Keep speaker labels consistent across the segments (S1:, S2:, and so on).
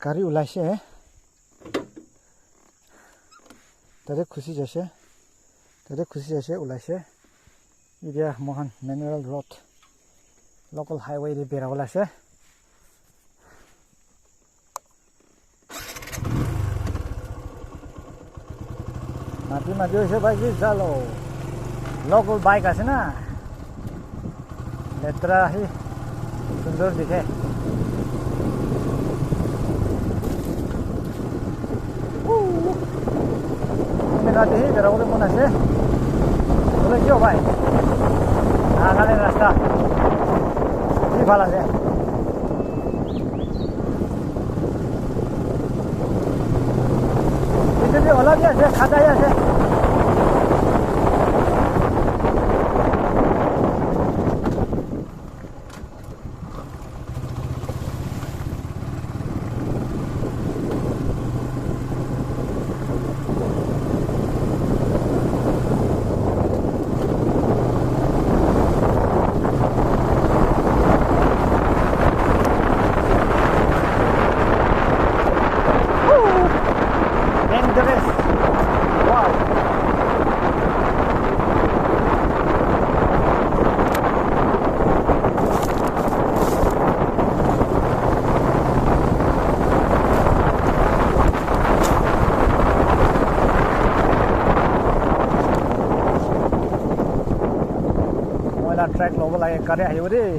S1: গাড়ী ওলাইছে তাতে খুচি যাইছে ওলাইছে এতিয়া মহান মেনুৱেল ৰোড লোকেল হাইৱে দি বেৰা ওলাইছে মাটি হৈছে ভাই কি চালো লোকেল বাইক আছে না লেতেৰা আহি সুন্দৰ দেখে Nanti dari orang mana sih? Boleh coba ya? Nah, kalian rasa ini balas ya. Itu dia olah dia, kata ya sih. Track logo lagi karya ayo deh.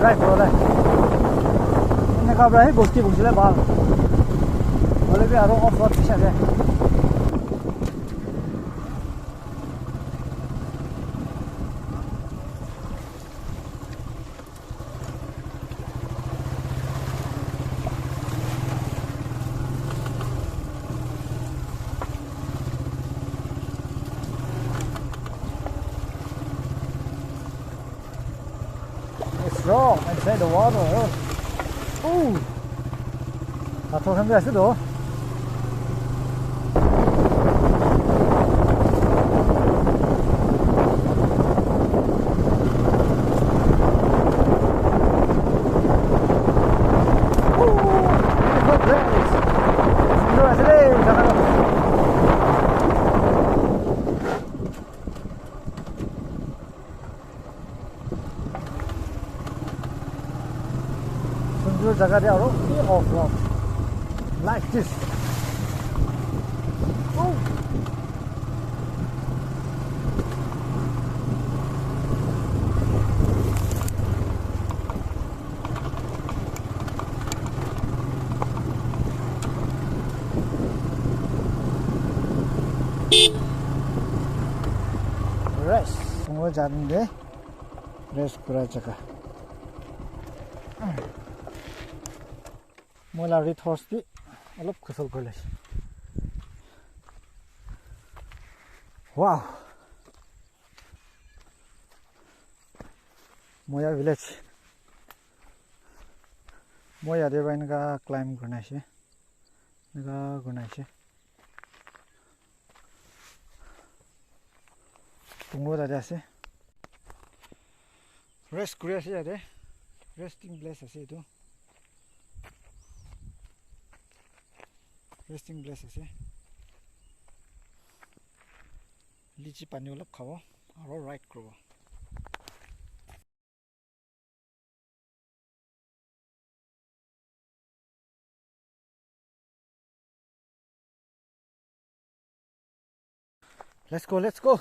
S1: Drive boleh. Ini kabarnya bukti lah bang. Boleh bi arung off road bisa deh. Strong inside the water. Atau kan biasa doh. Jaga dia orang ini off road like this. Rest, semua jalan deh. Rest kurang jaga. Mola rithors di alop khusol korle. Wow. Moya village. Moya deba inga climb karna hai. Inga guna hai. Pungro da jase. Rest kuri ase ade. Resting place ase itu. Resting place ase. Lichi pani olop khabo aro right krobo. Let's go.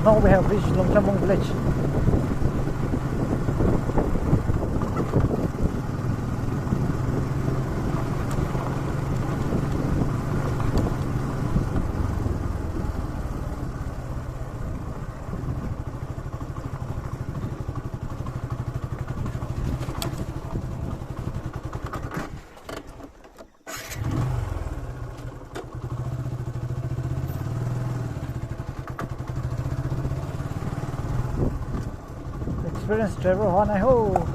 S1: Now we have reached Longchamong village. Experienced driver, ho, ho.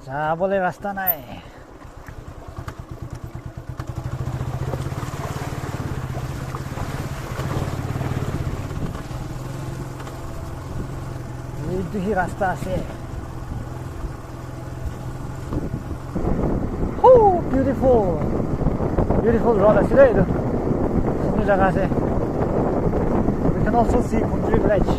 S1: যাবলৈ ৰাস্তা নাই। এইটোহি ৰাস্তা আছে। Beautiful beautiful road আছে দেই, এইটো ধুনীয়া জেগা আছে। We can also see Khongjiri village.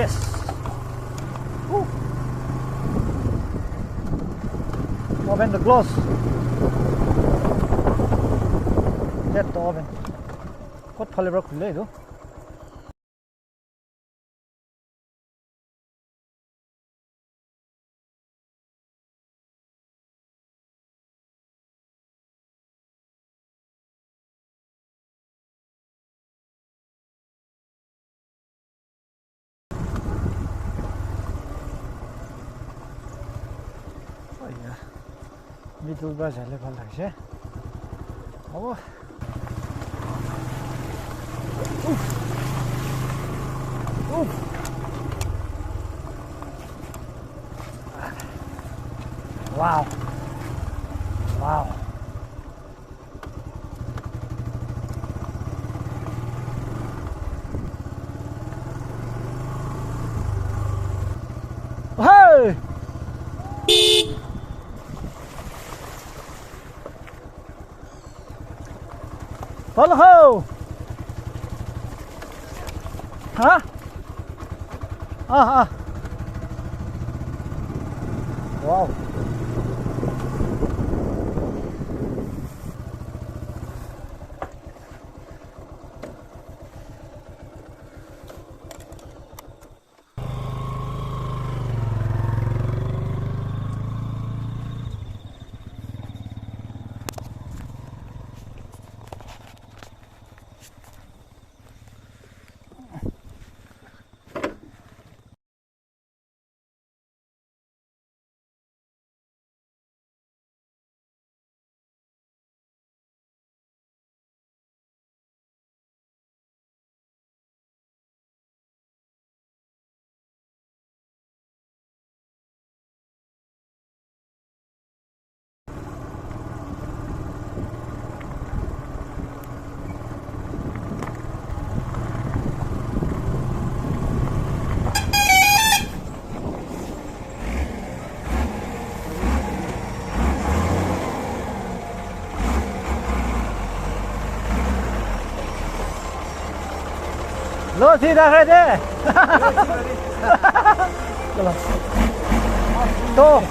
S1: Yes. Open the close. Get the oven. What ফলেৰ খুলে এইটো? মিডল বাছ হ'লে ভাল লাগিছে। হ'ব। Wow. Wow. Hey! Follow! Huh? Wow. 走起来快点！走了，走。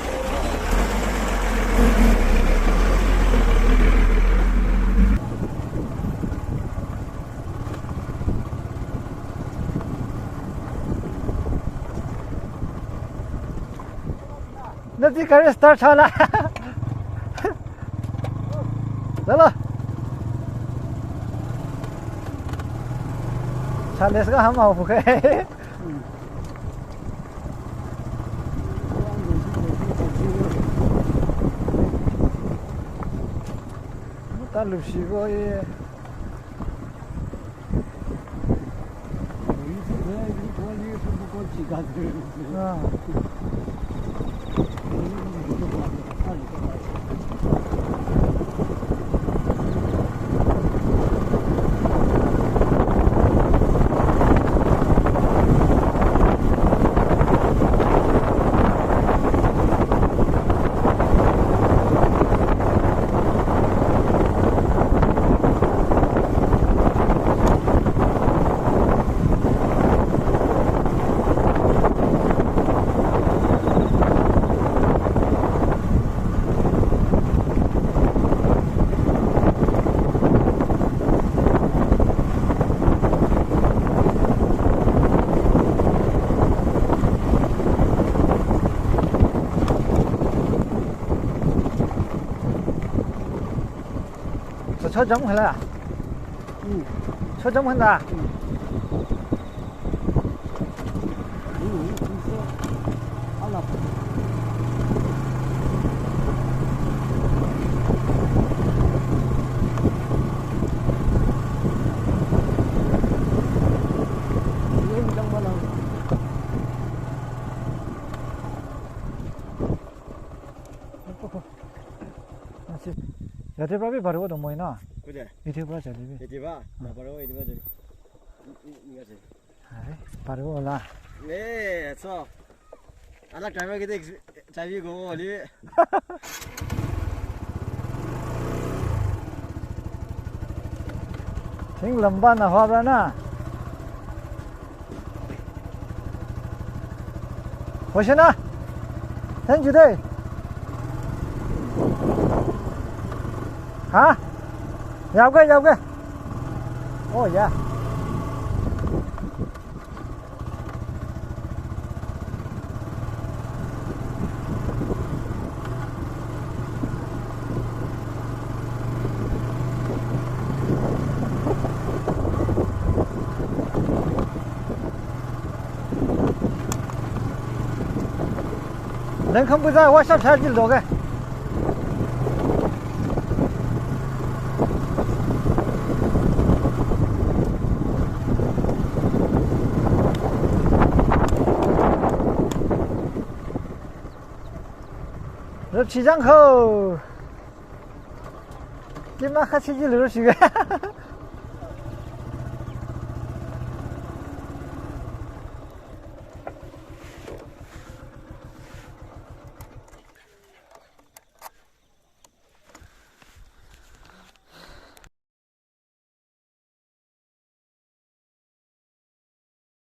S1: 那这个人 start 车了，走了。차례스가 한번 와보게. 딸릅시고 예. 저 정해라. 응. 저 정한다. 응. 알아. 이게 정말로. 야, 대박이 바르고 너무 이나.
S2: 그래.
S1: 이리 봐, 저리.
S2: 이리 봐. 나 바로 이리 봐 저리. 이거 저리.
S1: 아이, 바르고 올라.
S2: 네, 저. 알아 드라이버 기대 자비고 어디.
S1: 생 럼바나 화바나. 보시나? 땡큐데. hả dọc cái ôi dạ人看不在我上车就走开시장口今嘛还吃一溜儿去个